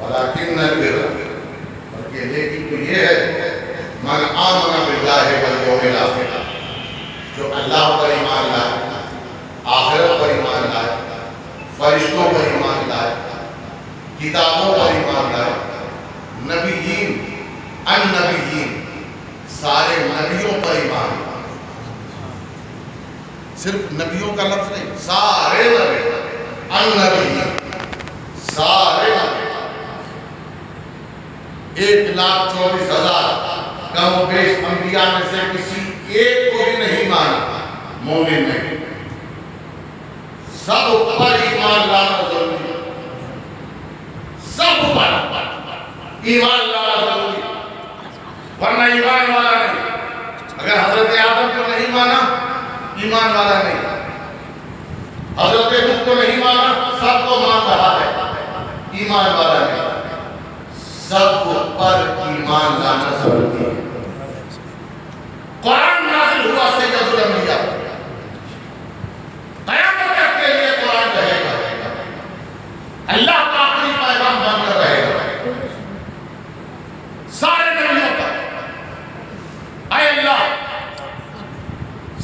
ولیکن بلکہ لیکن تو یہ ہے من آمن باللہ والیوم الآخر، جو اللہ پر ایمان لائے، آخرت پر ایمان لائے، فرشتوں پر ایمان لائے، کتابوں پر ایمان لائے، نبیین النبیین سارے نبیوں پر ایمان لائے، صرف نبیوں کا لفظ نہیں، سارے نبی النبیین سارے نبی، 1,24,000 کم و بیش انبیاء میں سے کسی ایک کو بھی نہیں مانا مومن نہیں، سب پر ایمان لانا ضروری ہے، سب پر ایمان لانا ضروری ہے، ورنہ ایمان والا نہیں۔ اگر حضرت آدم کو نہیں مانا ایمان والا نہیں، حضرت نوح کو نہیں مانا سب کو مان رہا ہے ایمان والا نہیں، سب پر ایمان لانا ضروری ہے۔ قرآن نازل ہوا سید الانبیاء، قیامت تک کے لیے قرآن رہے گا، اللہ کا آخری پیغام بن کر رہے گا سارے نبیوں پر۔ اے اللہ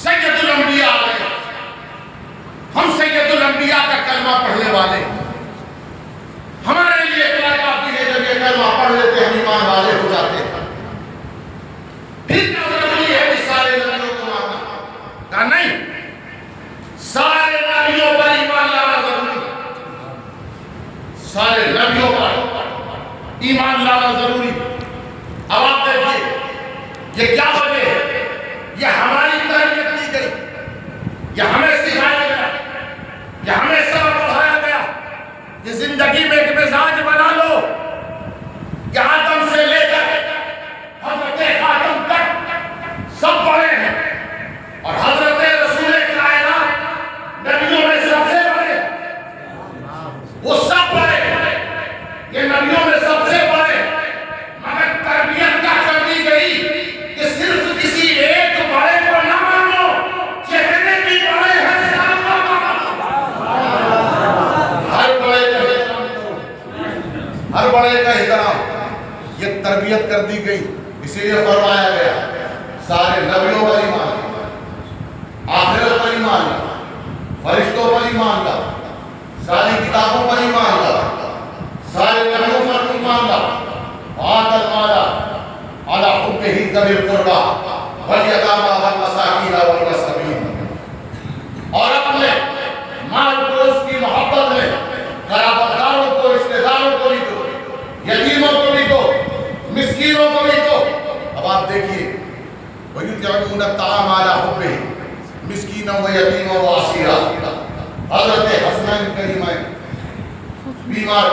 سید الانبیاء آ گئے، ہم سید الانبیاء کا کلمہ پڑھنے والے، ہمارے لیے اتنا کافی ہے جب یہ کلمہ پڑھ لیتے ہم ایمان والے ہو جاتے ہیں۔ ضروری ہے کہ سارے نبیوں کو ماننا کہا نہیں، سارے نبیوں پر ایمان لانا ضروری، سارے نبیوں پر ایمان لانا ضروری۔ اب آپ دیکھیے یہ کیا وجہ ہے، یہ ہماری تربیت کی گئی، یہ ہمیں سکھایا گیا، یہ ہمیں سبق پڑھایا گیا کہ زندگی میں ایک مزاج بنا لو کہ آدم سے لے کر حضرت خاتم تک سب بڑے ہیں، اور حضرت رسول کائنات نبیوں میں سب سے بڑے، وہ سب بڑے ہیں، یہ نبیوں میں سب سے بڑے، مگر تربیت کیا کر دی گئی کہ صرف کسی ایک بڑے کو نہ مانو، جتنے بھی بڑے ہیں سب کو مانو، ہر بڑے کا احترام کرو، ہر بڑے کا احترام، یہ تربیت کر دی گئی۔ اسی لیے فرمایا گیا سارے نبیوں پر ایمان لا، آخرت پر ایمان لا، فرشتوں پر ایمان لا، ساری کتابوں پر ایمان لا، سارے نبیوں پر ایمان لا، آت المال علی حبہ ذوی القربى والیتامى والمساکین وابن السبیل، اور اپنے مال کو اس کی محبت میں قرابت داروں کو، رشتہ داروں کو بھی دو، یتیموں کو بھی دو، مسکینوں کو بھی دو۔ اب آپ دیکھیے وَيُطْعِمُونَ الطَّعَامَ عَلَىٰ حُبِّهِ مِسْكِينًا وَيَتِيمًا وَأَسِيرًا۔ حضرت حسنین کریمین بیمار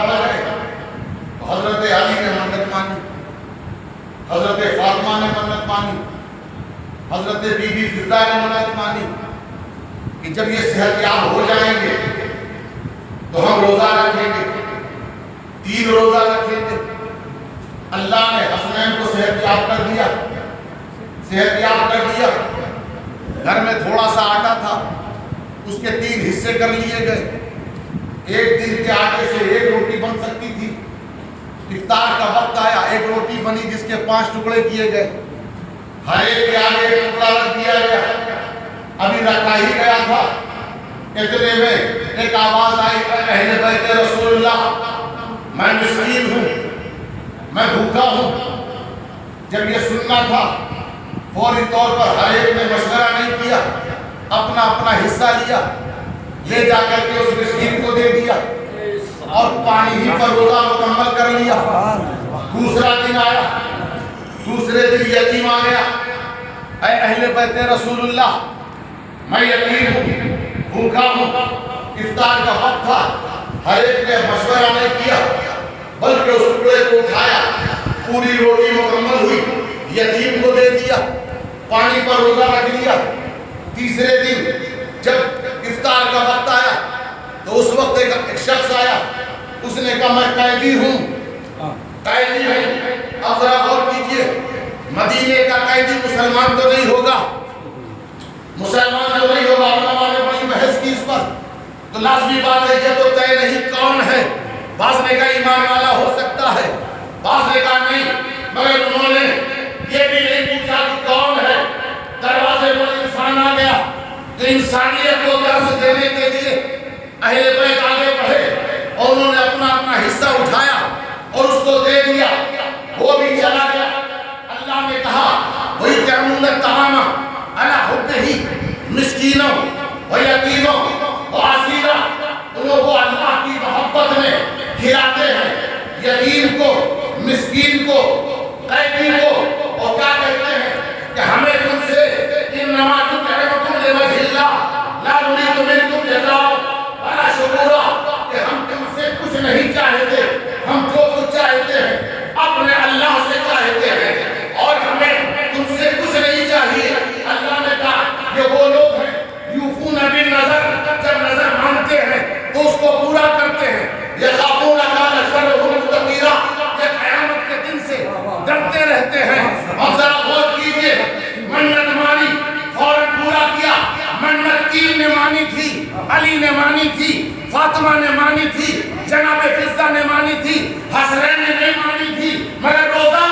پڑ گئے تو حضرت علی نے منت مانی، حضرت فاطمہ نے منت مانی، حضرت بی بی فضہ نے منت مانی کہ جب یہ صحت یاب ہو جائیں گے تو ہم روزہ رکھیں گے، 3 روزہ رکھیں گے۔ اللہ نے حسنین کو صحت یاب کر دیا، صحت یاب کر دیا۔ گھر میں تھوڑا سا آٹا تھا، اس کے 3 حصے کر لیے گئے، ایک دن کے آٹے سے 1 روٹی بن سکتی تھی۔ افطار کا وقت آیا، 1 روٹی بنی جس کے 5 ٹکڑے کیے گئے، ہر ایک کے آگے 1 ٹکڑا رکھ دیا گیا۔ ابھی رکھا ہی گیا تھا، اتنے میں ایک آواز آئی، اہل بیت رسول اللہ میں مسکین ہوں، میں بھوکا ہوں۔ جب یہ سننا تھا فوری طور پر ہر ایک نے مشورہ نہیں کیا، اپنا اپنا حصہ لیا، لے جا کر کے اس مسکین کو دے دیا اور پانی ہی پر روزہ مکمل کر لیا۔ دوسرا دن آیا، دوسرے دن یتیم آ گیا، اے اہل بیت رسول اللہ میں یتیم ہوں، بھوکا ہوں۔ افطار کا وقت تھا، ہر ایک نے مشورہ نہیں کیا بلکہ اس ٹکڑے کو اٹھایا، پوری روٹی مکمل ہوئی، یتیم کو دے دیا، پانی پر روزہ رکھ لیا۔ تیسرے دن جب افطار کا وقت آیا تو اس وقت ایک شخص آیا، اس نے کہا میں قیدی ہوں، قیدی ہوں۔ اب ذرا غور کیجئے، مدینے کا قیدی مسلمان تو نہیں ہوگا، مسلمان تو نہیں ہوگا، علماء نے بڑی بحث کی اس پر، تو لازمی بات ہے کہ تو طے نہیں کون بعض نے کہا ایمان والا ہو سکتا ہے، بعض نے کہا نہیں، مگر انہوں نے یہ بھی نہیں پوچھا کہ کون ہے۔ دروازے پر انسان آ گیا تو انسانیت کو درس دینے کے لیے اہل بیت آگے بڑھے اور انہوں نے اپنا اپنا حصہ اٹھایا اور اس کو دے دیا، وہ بھی چلا گیا۔ اللہ نے کہا وَيُطْعِمُونَ الطَّعَامَ عَلَىٰ حُبِّهِ مِسْكِينًا وَيَتِيمًا وَأَسِيرًا، ان لوگوں کو اللہ کی محبت میں کھلاتے ہیں، یتیم کو، مسکین کو، قیدی کو، اور کیا کہتے ہیں کہ ہمیں تم سے انما نطعمکم لوجہ اللہ لا نريد منکم جزاء ولا شکورا، کہ ہم تم سے کچھ نہیں چاہتے، ہم جو کچھ چاہتے ہیں اپنے اللہ سے چاہتے ہیں اور ہمیں تم سے کچھ نہیں چاہیے۔ اللہ نے کہا یہ وہ لوگ ہیں یوفون بالنذر، جب نظر مانتے ہیں تو اس کو پورا کرتے ہیں، یخافون کان شرہ مستطیرا، یہ قیامت کے دن سے ڈرتے رہتے ہیں۔ اب ذرا غور کیجئے، منت مانی فوراً پورا کیا، منت تین نے مانی تھی، علی نے مانی تھی، فاطمہ نے مانی تھی، جناب فضہ نے مانی تھی، حسنین نے نہیں مانی تھی، مگر روزہ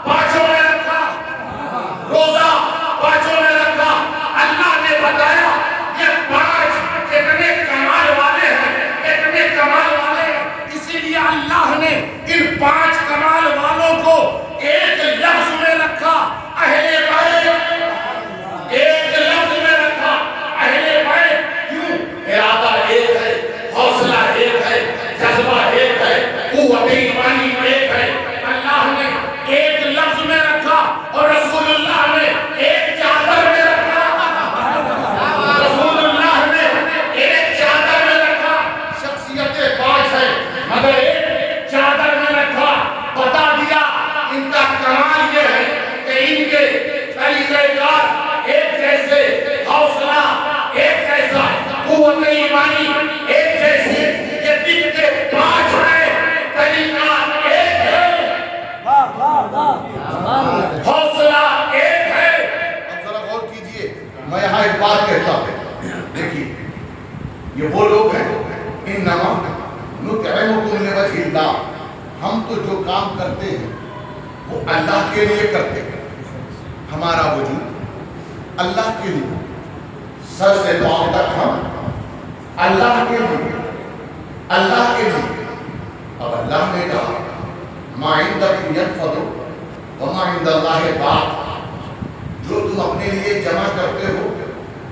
پانچوں نے رکھا، روزہ پانچوں نے رکھا۔ اللہ نے بتایا یہ پانچ اتنے کمال والے ہیں، اتنے کمال والے ہیں، اسی لیے اللہ نے ان پانچ کمال والوں کو ایک لفظ میں رکھا، اہل بیت، ایک لفظ میں رکھا، اہل بیت۔ کیوں؟ ارادہ ایک ہے، حوصلہ ایک ہے، جذبہ ایک ہے، قوت ایمانی ایک ہے۔ اللہ نے ایک لفظ میں رکھا اور رسول اللہ نے ایک چادر میں رکھا، رسول اللہ نے ایک چادر میں رکھا۔ شخصیتیں پانچ ہیں مگر ایک چادر میں رکھا، بتا دیا ان کا کمال یہ ہے کہ ان کے طریقہ کار ایک جیسے، حوصلہ ایک جیسا، قوت ایمانی ایک جیسی، یہ دن کے پانچ ہیں، طریقہ ایک ہے، حوصلہ ایک ہے۔ اب ذرا غور کیجئے، میں یہاں ایک بات کہتا ہوں، دیکھیے یہ وہ لوگ ہیں انما نطعمکم لوجہ اللہ، ہم تو جو کام کرتے ہیں وہ اللہ کے لیے کرتے ہیں، ہمارا وجود اللہ کے لیے، سر سے پاؤں تک ہم اللہ کے لیے، اللہ کے لیے۔ اب اللہ نے کہا ما عندکم ينفد وما عند اللہ باق، جو تم اپنے لیے جمع کرتے ہو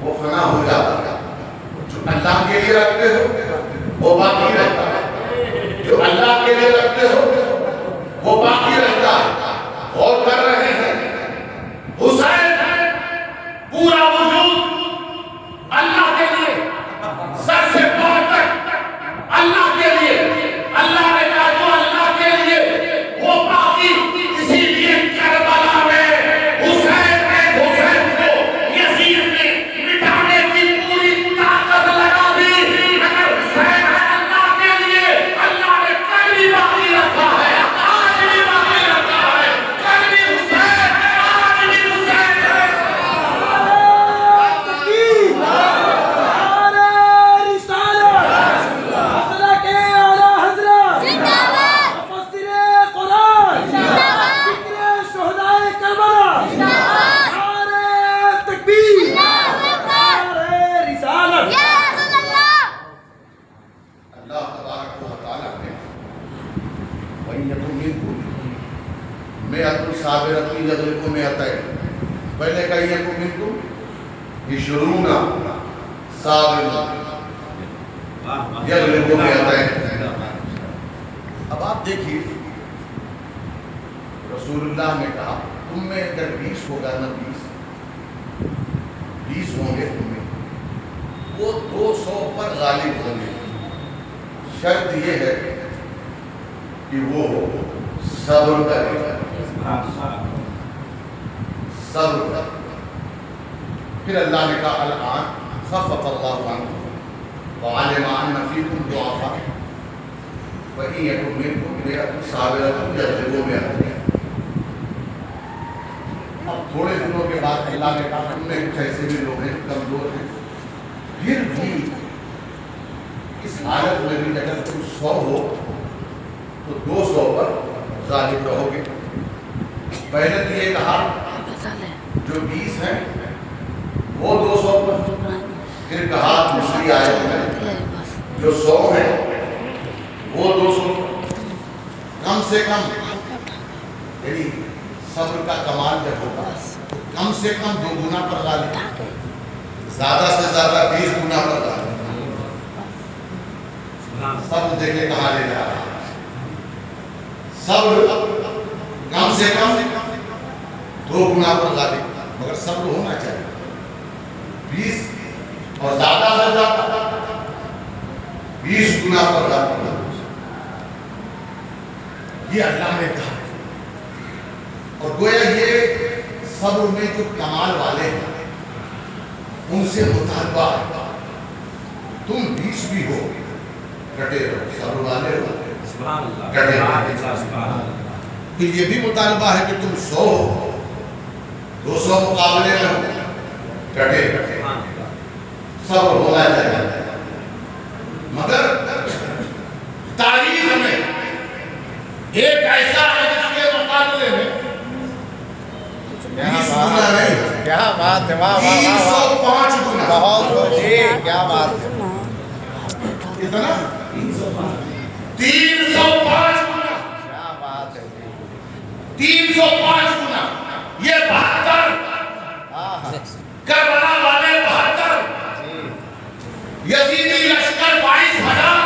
وہ فنا ہو جاتا ہے، جو اللہ کے لیے رکھتے ہو وہ باقی رہتا ہے، جو اللہ کے لیے رکھتے ہو وہ باقی رہتا ہے۔ غور کر رہے ہیں حسین پورا وجود اللہ کے لیے، سر سے پاؤں تک اللہ کے لیے، اللہ نے کہا جو اللہ کے لیے وہ باقی، اسی لیے کربلا میں حسین کو یزید نے مٹانے کی پوری طاقت لگا دی، مگر حسین اللہ کے لیے اللہ نے کل بھی باقی رکھا ہے، آج بھی باقی رکھا ہے، کل بھی حسین، آج بھی حسین ہے۔ اللہ تبارک و تعالیٰ نے وَإِنْ يَكُنْ مِنْكُمْ مِئَةٌ صَابِرَةٌ يَغْلِبُوا مِئَتَيْنِ، پہلے کہا يَكُنْ مِنْكُمْ عِشْرُونَ صَابِرٌ يَغْلِبُوا مِئَتَيْنِ۔ اب آپ دیکھیے رسول اللہ نے کہا تم میں اگر 20 ہوگا نا، 20 ہوں گے تم میں، وہ 200 پر غالب ہوں گے، شرط یہ ہے کہ وہ صبر کرے، صبر کرے۔ پھر اللہ نے کہا الآن خفف اللہ عنکم وعلم ان فیکم ضعفاء وإن يكن منكم مئة صابرة يغلبوا مئتين۔ اب تھوڑے دنوں کے بعد اللہ نے کہا تم میں کچھ ایسے بھی لوگ ہیں کمزور ہیں، پھر بھی اس حالت میں بھی اگر تم 100 ہو تو 200 پر غالب رہو گے. پہلے تو یہ کہا جو 20 ہیں وہ 200 پر، پھر کہا دوسری آیت میں جو 100 ہیں وہ 200 پر. کم سے کم یعنی صبر کا کمال جب ہوگا تو کم سے کم 2 گنا پر غالب، زیادہ سے زیادہ 20 گنا پر غالب. صبر دیکھے کہاں لے جا رہا ہے. صبر کم سے کم 2 گنا پر غالب، مگر صبر ہونا چاہیے 20 اور زیادہ سے زیادہ 20 گنا پر غالب. یہ اللہ نے کہا. اور گویا یہ صبر میں جو کمال والے ہیں ان سے مطالبہ ہے تم 20 بھی ہو ڈٹے رہو، صبر والے ہو ڈٹے رہو. پھر یہ بھی مطالبہ ہے کہ تم 100 ہو 200 مقابلے میں ہو ڈٹے رہو. صبر ہونا چاہیے. مگر تاریخ میں ایک ایسا ہے جس کے مقابلے میں 20 گنا نہیں، کیا بات ہے، واہ 305 گنا. بہت جی، کیا بات ہے. کتنا 305 گنا، کیا بات ہے جی. 305 گنا. یہ 72 کربلا والے 72 یزیدی لشکر 22,000،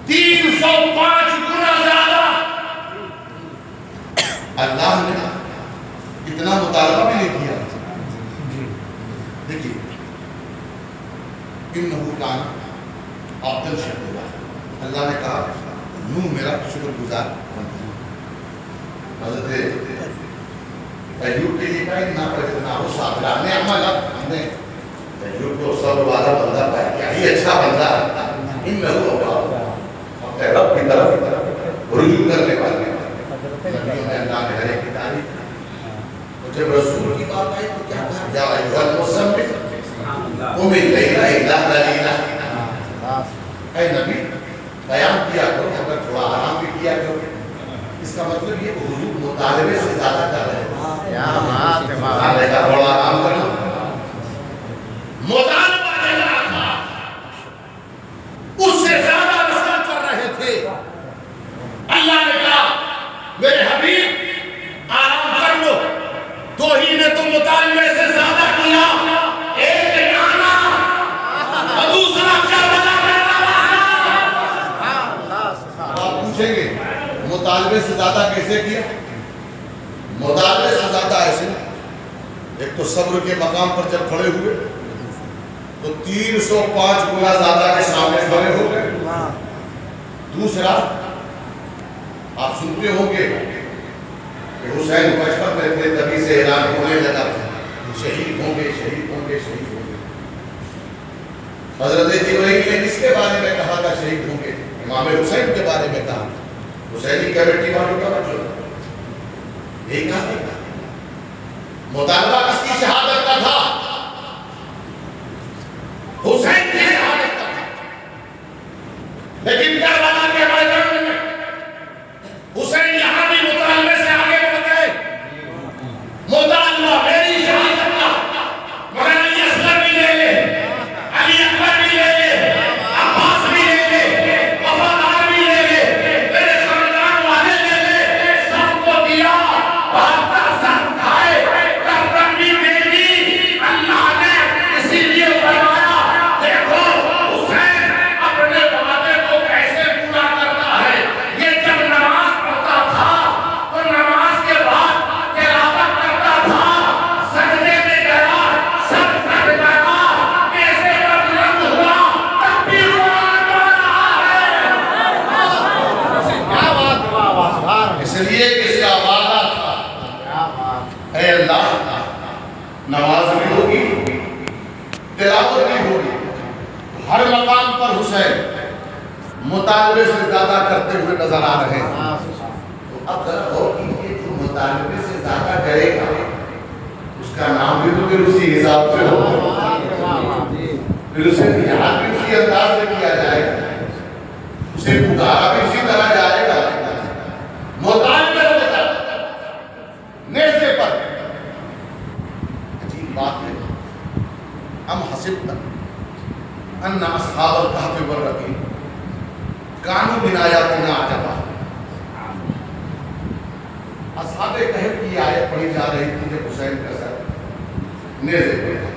305 گنا زیادہ. اللہ نے اتنا مطالبہ بھی نہیں کیا. دیکھیے انہو کان عبداً شکورا، اللہ نے کہا نوح میرا شکر گزار بندہ. حضرت ایوب کے لیے کہا نہ پجتنا ہو صابرہ نے عملہ، ہم نے ایوب کو صبر والا بندہ پایا، کیا ہی اچھا بندہ ہے. انہو اپنے رب کی طرف رجوع کرنے والے نبیوں میں اللہ نے ہر ایک کی تعریف. جب رسول کی بات آئی تو کیا کہا یا ایوہ المزمل قم اللیل الا قلیلا. اے نبی قیام کیا کرو، اگر تھوڑا آرام بھی کیا کرو. اس کا مطلب یہ کہ حضور مطالبے سے زیادہ کر رہے ہیں. کیا بات ہے، مطالبے کا تھوڑا آرام کرنا، مطالبہ دے رہا تھا، اس سے زیادہ رسول کر رہے تھے. اللہ نے کہا میرے حبیب آرام کر لو. تو ہی نے تو مطالبے سے زیادہ کیا. ایک نانا اور دوسرا کیا بنا آپ پوچھیں گے مطالبے سے زیادہ کیسے کیا؟ مطالبے سے زیادہ ایسے، ایک تو صبر کے مقام پر جب کھڑے ہوئے تو 305 گنا زیادہ کے سامنے کھڑے ہو گئے. دوسرا آپ سنتے ہوں گے کہ حسین بچپن میں تھے تبھی سے اعلان ہونے لگا شہید ہوں گے شہید ہوں گے شہید ہوں گے. حضرت جبرائیل نے کس کے بارے میں کہا تھا شہید ہوں گے؟ امام حسین کے بارے میں کہا. حسینی کمیٹی والوں کا مطلب یہی کہا تھا. مطالبہ کس کی شہادت کا تھا؟ حسین کی شہادت کا تھا. لیکن کربلا کے میدان میں حسین یہاں بھی مطالبے سے آگے بڑھ گئے. مطالبہ میری شہادت کا، مگر علی اصغر بھی لے لے، علی اکبر بھی لے لے، عباس بھی لے لے، وفادار بھی لے لے، میرے خاندان والے لے لے، سب کو دیا. بہتر سر کھائے گردن بھی دے دی. اللہ نے اسی لیے فرمایا دیکھو حسین اپنے وعدے کو کیسے پورا کرتا ہے. یہ جب نماز پڑھتا تھا تو نماز کے بعد تلاوت کرتا تھا. سجدے میں گیا، سر کٹ گیا، کیسے بدرنگ ہوا، تب بھی قرآن پڑھ رہا ہے. کیا بات ہے، واہ واہ سبحان اللہ. اس لیے کہ اس کا وعدہ تھا کیا بات. اے اللہ نماز بھی ہوگی تلاوت بھی ہوگی. ہر مقام پر حسین مطالبے سے زیادہ کرتے ہوئے نظر آ رہے ہیں. تو اب ذرا غور کیجیے جو مطالبے سے زیادہ کرے گا اس کا نام بھی تو پھر اسی حساب سے ہوگا، پھر اسے یاد بھی اسی اسی انداز سے کیا جائے گا، اسے پکارا بھی اسی طرح جائے گا، مطالبہ ہوگا نیزے پر۔ عجیب بات ہے، ام حسبنا ان اصحاب الکہف والرقیم کانوا من آیاتنا عجبا۔ اصحاب کہف کی آیت پڑھی جا رہی تھی جب حسین کا سر نیزے پر تھا،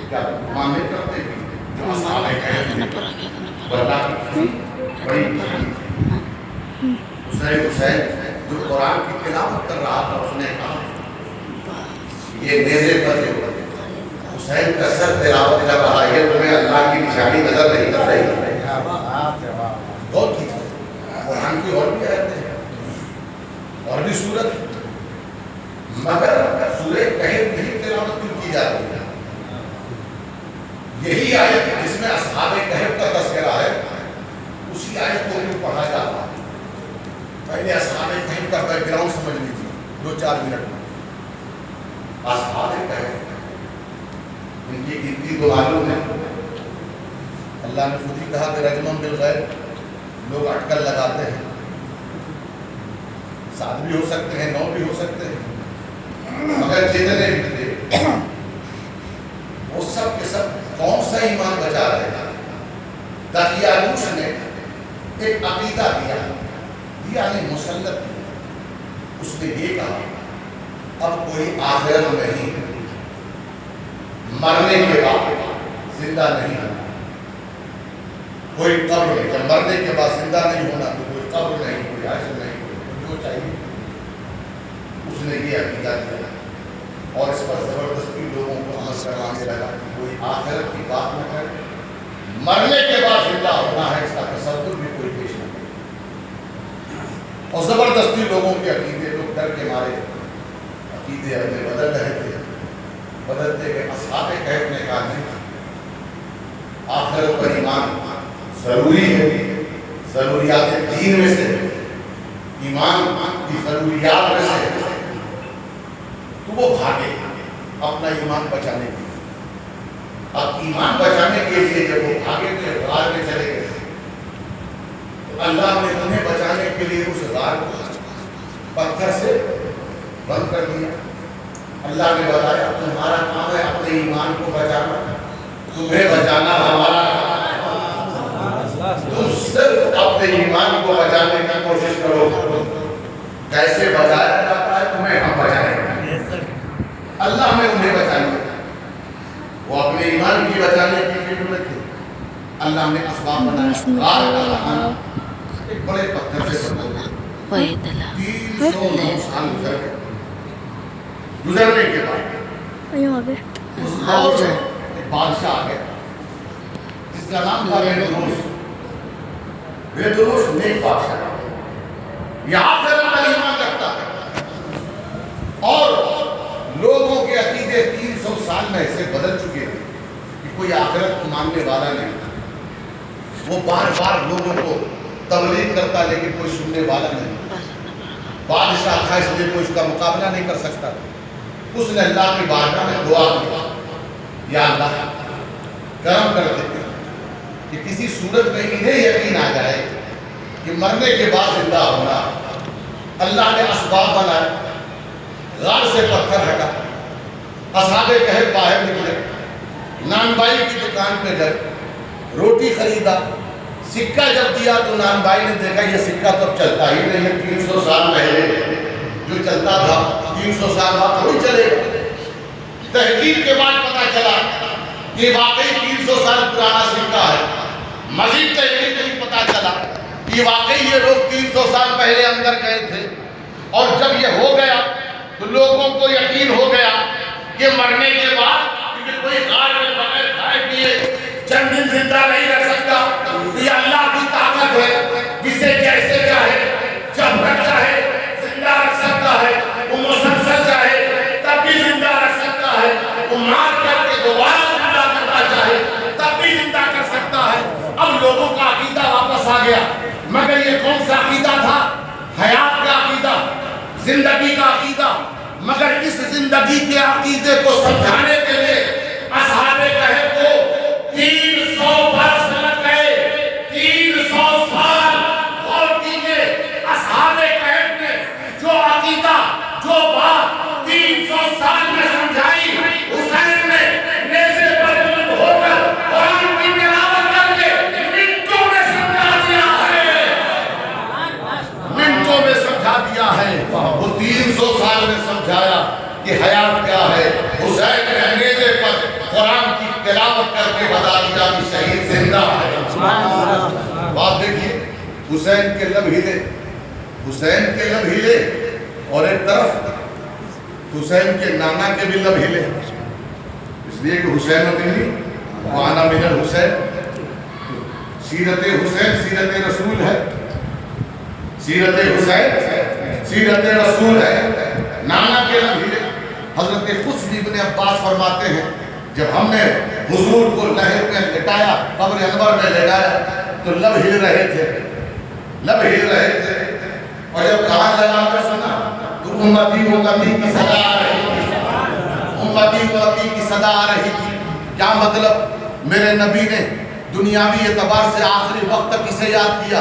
کیا مانے کرتے بھی جو اصحاب کہف واللہ کی بڑی حسین جو قرآن کی تلاوت کر رہا تھا، اس نے کہا یہ نیزے پر جو حسین کا سر تلاوت کر رہا ہے، تمہیں اللہ کی نشانی نظر نہیں کر رہی؟ غور کیجیے، قرآن کی اور بھی آیتیں ہیں اور بھی سورت، مگر سورہ کہف نہیں تلاوت کیوں کی جاتی ہے؟ یہی آیت جس میں اصحاب کہف کا تذکرہ ہے، اسی آیت کو کیوں پڑھا جاتا ہے؟ پہلے اصحاب کہف کا بیک گراؤنڈ سمجھ لیجیے 2-4 منٹ میں۔ اصحاب کہف ان کی گنتی تو معلوم ہے، اللہ نے خود ہی کہا کہ رجم بالغیب، لوگ اٹکل لگاتے ہیں، 7 بھی ہو سکتے ہیں، 9 بھی ہو سکتے ہیں، مگر جتنے بھی تھے وہ سب کے سب کون سا ایمان بچا رہے ہیں؟ دقیانوس نے ایک عقیدہ دیا نہیں مسلط، اس نے یہ کہا اب کوئی آخرت نہیں، مرنے کے بعد زندہ نہیں ہونا، کوئی قبر نہیں، جب مرنے کے بعد زندہ نہیں ہونا تو کوئی قبر نہیں، کوئی حشر نہیں، کوئی جو چاہیے، اس نے یہ عقیدہ دیا اور اس پر زبردستی لوگوں کو عمل کروانے لگا کہ کوئی آخرت کی بات نہ کرے، مرنے کے بعد زندہ ہونا ہے اس کا تصور بھی کوئی پیش نہ کرے، اور زبردستی لوگوں کے عقیدے، لوگ ڈر کے مارے عقیدے اپنے بدل رہے تھے، بدلتے گئے۔ اصحاب کہف نے کہا نہیں، آخرت پر ایمان ضروری ہے، ضروریات دین میں سے، ایمان کی ضروریات میں سے، تو وہ بھاگے اپنا ایمان بچانے کے لیے۔ اب ایمان بچانے کے لیے جب وہ بھاگے تھے، غار میں چلے گئے، تو اللہ نے انہیں بچانے کے لیے اس غار کو پتھر سے بند کر دیا۔ اللہ نے بتایا تمہارا کام ہے اپنے ایمان کو بچانا، تمہیں بچانا ہمارا کام ہے، تم صرف اپنے ایمان کو بچانے کی کوشش کرو، کیسے بچایا جاتا ہے تمہیں ہم بچائیں گے۔ اللہ نے انہیں بچایا، وہ اپنے ایمان کی بچانے کی فکر میں تھے، اللہ نے اسباب بنایا، غار کا بنانا، ایک بڑے پتھر سے بنا، 309 سال گزرنے کے بعد اس دور میں ایک بادشاہ آ گیا جس کا نام تھا بیدروس نیک بادشاہ، یہاں سے اللہ ایمان رکھتا ہے اور لوگوں کے عقیدے 300 سال میں ایسے بدل چکے تھے کہ کوئی آخرت کو ماننے والا نہیں، وہ بار بار لوگوں کو تبلیغ کرتا لیکن کوئی سننے والا نہیں، بادشاہ تھا اس لیے کوئی اس کا مقابلہ نہیں کر سکتا۔ اس نے اللہ کی بارگاہ میں دعا کی، یا اللہ کرم کر دے کہ کسی صورت میں انہیں یقین آ جائے کہ مرنے کے بعد زندہ ہونا۔ اللہ نے اسباب بنائے، غار سے پتھر ہٹا، اصحاب کہف باہر نکلے، نان بائی کی دکان پہ گئے، روٹی خریدا، سکہ جب دیا تو نان بائی نے دیکھا یہ سکہ تو چلتا ہی نہیں ہے، 300 سال پہلے جو چلتا تھا 300 سال بعد تھوڑی چلے گا۔ تحقیق کے بعد پتا چلا کہ واقعی 300 سال پرانا سکہ ہے، مزید تحقیق کے بھی پتا چلا کہ واقعی یہ لوگ 300 سال پہلے اندر گئے تھے، اور جب یہ ہو گیا تو لوگوں کو یقین ہو گیا کہ مرنے کے بعد کیونکہ کوئی غار میں بغیر کھائے پیے چند دن زندہ نہیں رہ سکتا، یہ اللہ کی طاقت ہے، جسے جیسے چاہے جب تک چاہے زندہ رکھ سکتا ہے، وہ مسلسل چاہے تب بھی زندہ رکھ سکتا ہے، وہ مار کر کے دوبارہ زندہ کرنا چاہے تب بھی زندہ کر سکتا ہے۔ اب لوگوں کا عقیدہ واپس آ گیا، مگر یہ کون سا عقیدہ تھا؟ حیات کا عقیدہ، زندگی کا عقیدہ۔ مگر اس زندگی کے عقیدے کو سمجھانے کے لیے اصحاب کہف کو 300 برس حسین کے لب ہلے، حسین کے لب ہلے، اور ایک طرف حسین کے نانا کے بھی لب ہلے، اس لیے کہ حسین ابن وانا من الحسین۔ سیرت حسین سیرت رسول ہے، سیرت حسین سیرت رسول ہے، نانا کے لب ہلے۔ حضرت قصبی بن عباس فرماتے ہیں جب ہم نے حضور کو لہر میں لٹایا، قبر انور میں لٹایا تو لب ہل رہے تھے، لب ہل رہے تھے، اور جب کہاں لگا کر سنا تو امتی امتی کی صدا آ رہی تھی، امتی امتی کی صدا آ رہی تھی۔ کیا مطلب؟ میرے نبی نے دنیاوی اعتبار سے آخری وقت تک اسے یاد کیا،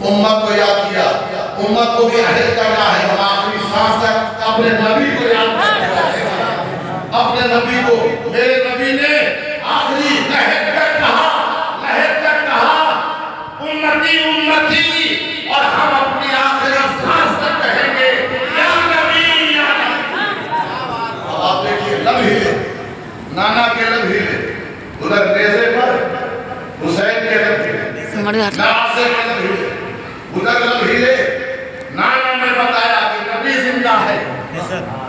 امت کو یاد کیا، امت کو بھی عہد کرنا ہے ہم آخری سانس تک اپنے نبی کو یاد کرنا ہے، اپنے نبی کو۔ میرے نبی نے آخری لہر تک کہا، لہر تک کہا امتی امتی، اور ہم اپنی آخری سانس تک کہیں گے یا نبی یا نبی۔ اب آپ دیکھیے لب ہلے، نانا کے لب ہلے، ادھر نیزے پر حسین کے لب ہلے، نواسے کے لب ہلے، ادھر لب ہلے، نانا نے بتایا کہ نبی زندہ ہے،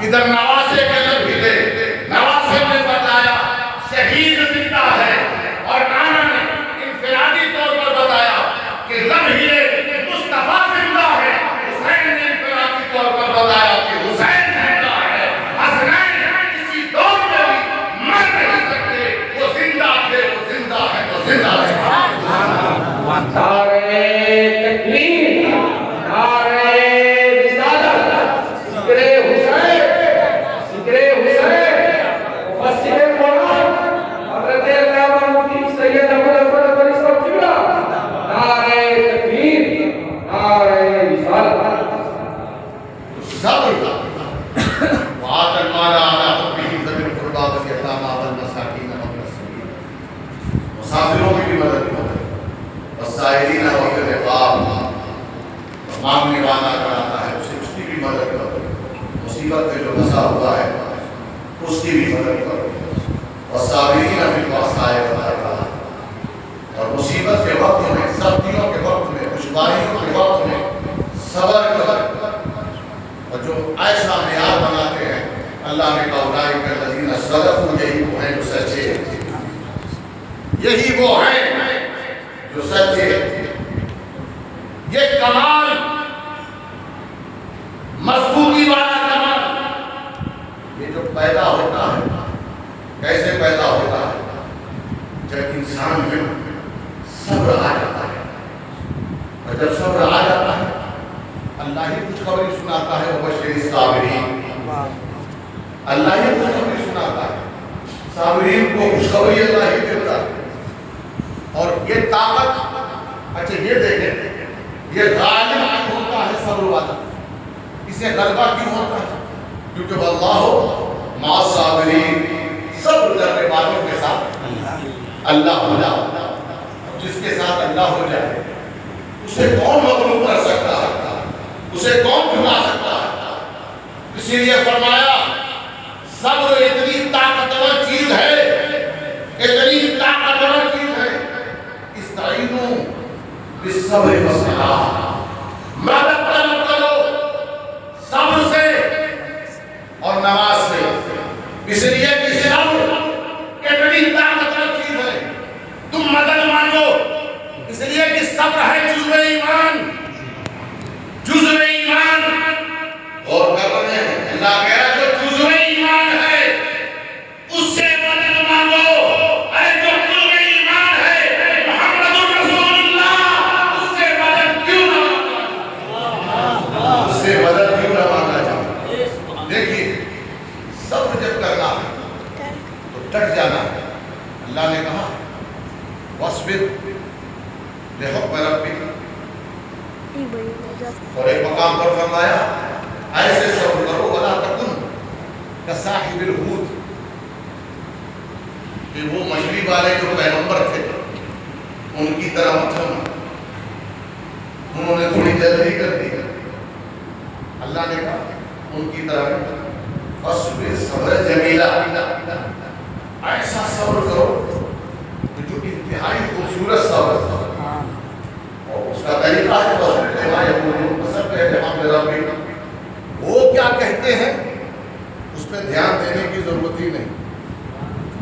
ادھر نواسے کے لب ہلے، نواسے نے بتایا شہید زندہ ہے، اور نانا نے انفرادی طور پر بتایا کہ لب ہلے مصطفیٰ زندہ ہے، حسین نے انفرادی طور پر بتایا کہ حسین زندہ ہے۔ حسنین کسی دور میں بھی مر نہیں سکتے، وہ زندہ تھے، وہ زندہ ہے، وہ زندہ ہے۔ نعرہ تکبیر، نعرہ رسالت، ذکر حسین، ذکر حسین، مفسر قرآن حضرت علامہ مفتی سید احمد اکبر بری صاحب قبلہ، نعرہ تکبیر، نعرہ رسالت۔ صبر وآت المال على حبه ذوي القربى واليتامى والمساکین وابن السبیل، مسافروں کی بھی مدد کرو، والسائلین وفی الرقاب، مانگنے والا اگر آتا ہے اسے اس کی بھی مدد کرو، مصیبت میں جو پھنسا ہوا ہے اس کی بھی مدد کرو، والصابرین فی البأساء والضراء، اور مصیبت کے وقت میں، سختیوں کے وقت میں، دشواریوں کے وقت میں صبر کرو۔ اور جو ایسا معیار بناتے ہیں، اللہ نے کہا اولئک الذین صدقوا، یہی وہ ہیں جو سچے ہیں، یہی وہ ہیں جو سچے ہیں۔ یہ کمال، مضبوطی والا کمال، یہ جو پیدا ہوتا ہے، کیسے پیدا ہوتا ہے؟ جب انسان میں صبر آ جاتا ہے، اور جب صبر آ جاتا ہے اللہ ہی خوشخبری سناتا ہے، وبشر الصابرین، اللہ ہی خوشخبری سناتا ہے، صابرین کو خوشخبری اللہ ہی دیتا ہے۔ اور یہ طاقت، اچھا یہ دیکھیں، یہ غالب کیوں ہوتا ہے صبر والا، اسے غلبہ کیوں ہوتا ہے؟ کیونکہ واللہ مع الصابرین، صبر کرنے والوں کے ساتھ اللہ ہو جائے۔ جس کے ساتھ اللہ ہو جائے اسے کون مغلوب کر سکتا ہے، اسے کون جھکا سکتا ہے؟ اسی لیے فرمایا صبر اتنی طاقتور چیز ہے، اتنی طاقتور چیز ہے، استعینوا بالصبر والصلاۃ، مدد طلب کرو صبر سے اور نماز سے، اس لیے کہ صبر اتنی طاقتور چیز ہے۔ تم مدد مانگو اس لیے کہ صبر ہے جزو ایمان، جزو ایمان، اور کر رہے ہیں اللہ کہہ رہا جو جزو ایمان ہے اس سے مدد مانگو، اے جو جزو ایمان ہے محمد رسول اللہ، اس سے مدد کیوں نہ مانگا، اس سے مدد کیوں نہ مانگا جائے۔ دیکھیے صبر جب کرنا ہے تو ڈٹ جانا ہے۔ اللہ نے کہا وَاصْبِرْ لِحُکْمِ رَبِّكَ، اور ایک مقام پر فرمایا ایسے صبر کرو وَلَا تَكُنْ كَصَاحِبِ الْحُوتِ، کہ وہ مچھلی والے جو پیغمبر تھے ان کی طرح مت ہونا، انہوں نے تھوڑی جلدی کر دی۔ اللہ نے کہا ان کی طرح فَاصْبِرْ صبر جمیلا، ایسا صبر کرو جو انتہائی خوبصورت صبر، اور اس کا طریقہ ہے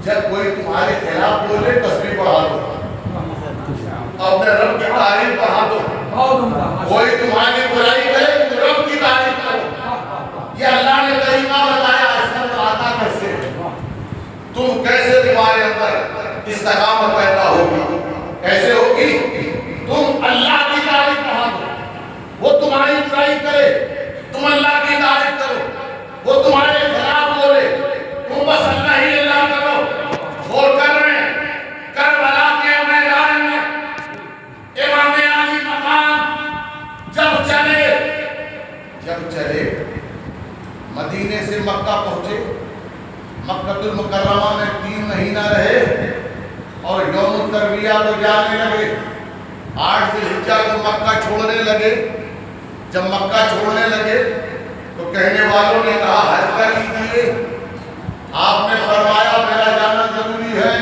جب کوئی تمہارے خلاف بولے تسبیح پڑھا دو، اپنے رب کی تعریف پڑھا دو، کوئی تمہاری برائی کرے تو رب کی تعریف کرو۔ یہ اللہ نے طریقہ بتایا، اس کا آتا کیسے، تم کیسے تمہارے اندر استقامت پیدا ہوگی، کیسے ہوگی؟ تم اللہ کی تعریف پڑھا دو، وہ تمہاری برائی کرے تم اللہ کی تعریف کرو، وہ تمہارے خلاف بولے تم بس اللہ ہی اللہ کرو۔ اور کر رہے ہیں کربلا کے میدان میں امام علی مقام جب چلے مدینے سے مکہ پہنچے، مکہ المکرمہ میں 3 مہینہ رہے اور یوم الترویہ کو جانے لگے، 8 ذی الحجہ کو مکہ چھوڑنے لگے۔ جب مکہ چھوڑنے لگے تو کہنے والوں نے کہا حج کر لیجیے، آپ نے فرمایا میرا جانا ضروری ہے،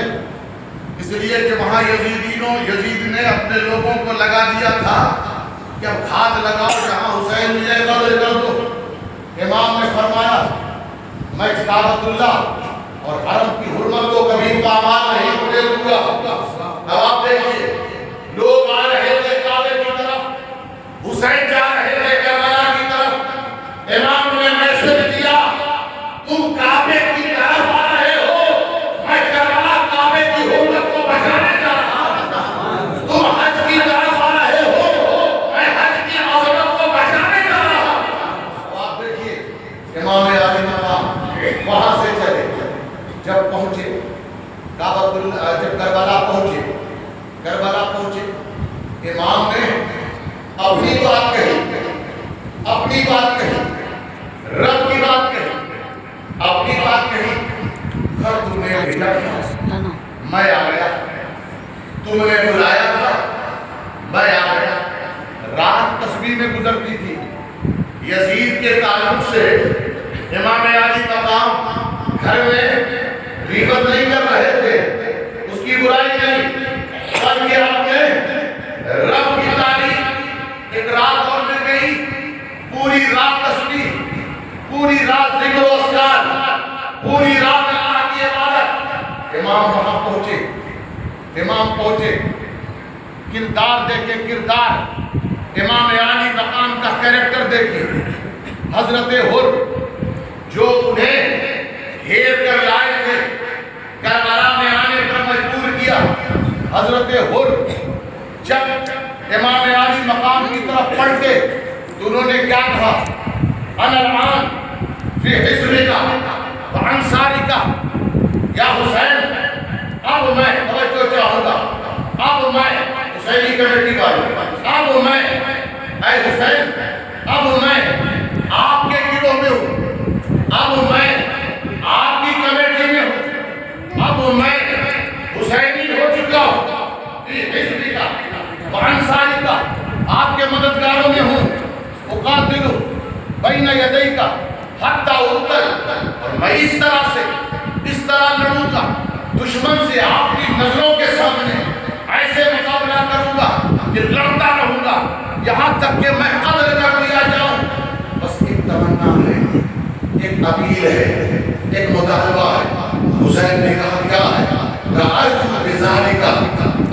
اس لیے کہ وہاں یزید نے اپنے لوگوں کو لگا دیا تھا کہ اب کھاد لگاؤ، جہاں حسین ملے گا لے کر دو۔ امام نے فرمایا میں کعبۃ اللہ اور حرم کی حرمت کو کبھی پامال نہیں ہونے دوں گا۔ اب آپ دیکھیے لوگ آ رہے تھے کعبے کی طرف، حسین جا رہے تھے کربلا کی طرف، امام نے میسج دیا تم کعبے کی طرف آ رہے ہو، میں کربلا کعبے کی حرمت کو بچانے جا رہا ہوں، تم حج کی طرف آ رہے ہو، میں حج کی عظمت کو بچانے جا رہا ہوں۔ آپ دیکھیے امام علی مقام وہاں سے چلے، جب پہنچے جب کربلا پہنچے امام نے اپنی بات کہی، رب کی بات کہی، اپنی بات کہی، خر تم نے بھیجا تھا میں آ گیا، تم نے بلایا تھا میں آ گیا۔ رات تسبیح میں گزرتی تھی، یزید کے تعلق سے امام علی مقام گھر میں غیبت نہیں کر رہے تھے، اس کی برائی نہیں، بلکہ اپنے رب کی تعریف۔ ایک رات اور مل گئی، پوری رات تسبیح، پوری رات ذکر و اذکار، پوری رات اللہ کی عبادت۔ امام وہاں پہنچے، کردار دیکھے، کردار امام علی مقام کا کریکٹر دیکھے۔ حضرت حر جو انہیں گھیر کر لائے تھے، کربلا میں آنے پر مجبور کیا، حضرت حر جب امام علی مقام کی طرف پلٹے تو انہوں نے کیا کہا؟ انا الان فی حزبک و انصارک یا حسین، اب میں توجہ چاہوں گا، اب میں حسینی کمیٹی والے، اب میں اے حسین، اب میں آپ کے گروہ میں ہوں، اب میں آپ کی کمیٹی میں ہوں، اب میں حسینی ہو چکا ہوں، فی حزبک و انصارک، آپ کے مددگاروں میں ہوں، اقاتل بین یدیک حتی اقتل، اور میں اس طرح لڑوں گا دشمن سے آپ کی نظروں کے سامنے، ایسے مقابلہ کروں گا کہ لڑتا رہوں گا یہاں تک کہ میں قتل کر دیا جاؤں۔ بس ایک تمنا ہے، ایک اپیل ہے، ایک مطالبہ ہے۔ حسین نے کہا کیا ہے؟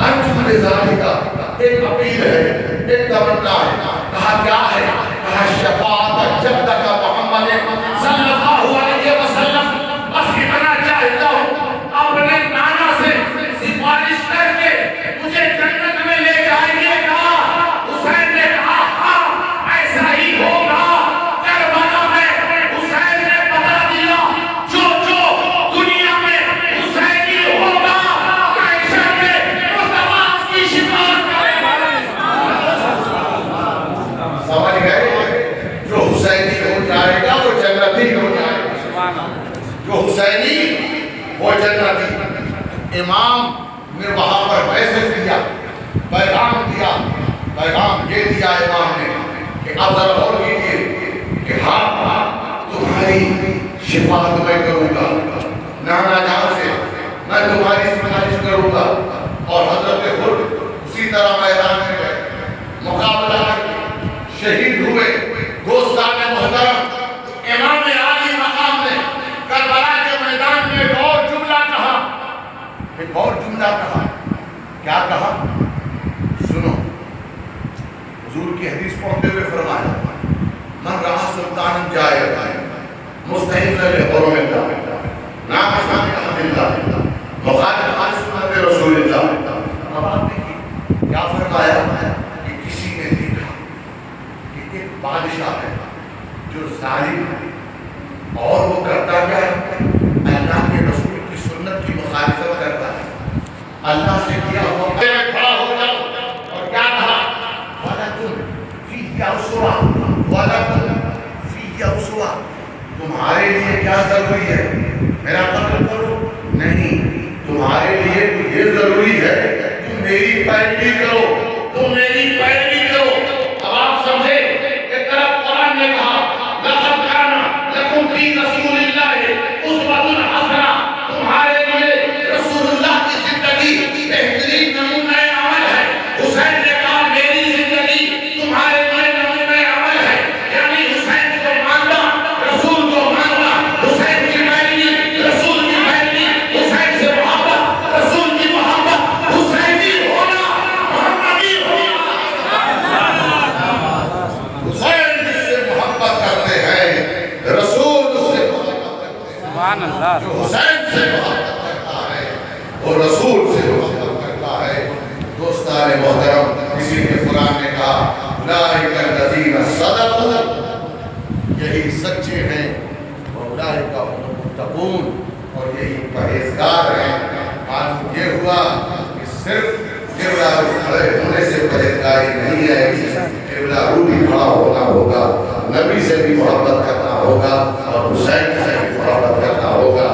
ارجو بذالک، ایک اپیل ہے، ایک تمنا ہے۔ کہا کیا ہے؟ کہا شفاعت جدک محمد صلی اللہ علیہ وسلم، بس اتنا چاہتا ہوں اپنے نانا سے سفارش کر کے مجھے جنت میں لے جائیے گا۔ حسین نے کہا ہاں ایسا ہی ہوگا۔ کربلا میں حسین نے بتا دیا جو دنیا میں حسینی ہوگا معاشر میں مصطفیٰ کی شفاعت کرے گا۔ سمجھ گئے؟ جو حسینی ہو جائے گا وہ جنتی ہو جائے گا، جو حسینی وہ جنتی۔ امام نے وہاں پر میسج دیا، پیغام یہ دیا امام نے کہ اب ذرا اور کیجیے کہ ہاں تمہاری شفاعت میں کروں گا، نانا جان سے میں تمہاری سفارش کروں گا۔ اور حضرت حر اسی طرح میدان میں گئے، مقابلہ کر کے شہید ہوئے۔ دوستان محترم، امام علی مقام نے کربلا کے میدان میں ایک اور جملہ کہا، حدیث پڑھتے ہوئے فرمایا من رہا سلطان جائے مستحیل لحرم اللہ ناقصان احمد اللہ مخالف عن سنت رسول اللہ. اب آپ دیکھیے کیا فرمایا کہ کسی نے دیکھا کہ ایک بادشاہ ہے جو ظالم ہے اور وہ کرتا کیا ہے اللہ کے رسول کی سنت کی مخالفت کرتا ہے. اللہ سے کیا ہوا کھڑا ہو جاؤ اور کیا کہا وَلَكُمْ فِيهَا أُسْوَةٌ وَلَكُمْ فِيهَا أُسْوَةٌ تمہارے لیے کیا ضروری ہے میرا قتل کرو نہیں تمہارے لیے یہ ضروری ہے تم میری پیروی کرو تم میری پیروی کرو. اب آپ سمجھے کہ طرف قرآن نے کہا لَقَدْ كَانَ لَكُمْ فِي رَسُولِ اللَّهِ أُسْوَةٌ حَسَنَةٌ تمہارے لیے رسول اللہ کی زندگی بہترین نمونہ عمل ہے. حسین نے کہا میری زندگی تمہارے لیے نمونہ عمل ہے یعنی حسین کو ماننا رسول کو ماننا حسین کی پیروی رسول کی پیروی حسین سے محبت رسول کی محبت حسینی ہونا محمدی ہونا. حسین جس سے محبت کرتے ہیں رسول اس سے محبت کرتے ہیں. سبحان اللہ. جو حسین سے محبت کرتا ہے وہ رسول سے محبت کرتا ہے. دوستان محترم کسی نے قرآن نے کہا اولئک الذین صدقوا یہی سچے ہیں اولئک هم المتقون اور یہی پرہیزگار ہیں. معلوم یہ ہوا کہ صرف قبلہ کھڑے ہونے سے پرہیزگاری نہیں ہے قبلہ بھی کھڑا ہونا ہوگا نبی سے بھی محبت کرنا ہوگا اور حسین سے بھی محبت کرنا ہوگا.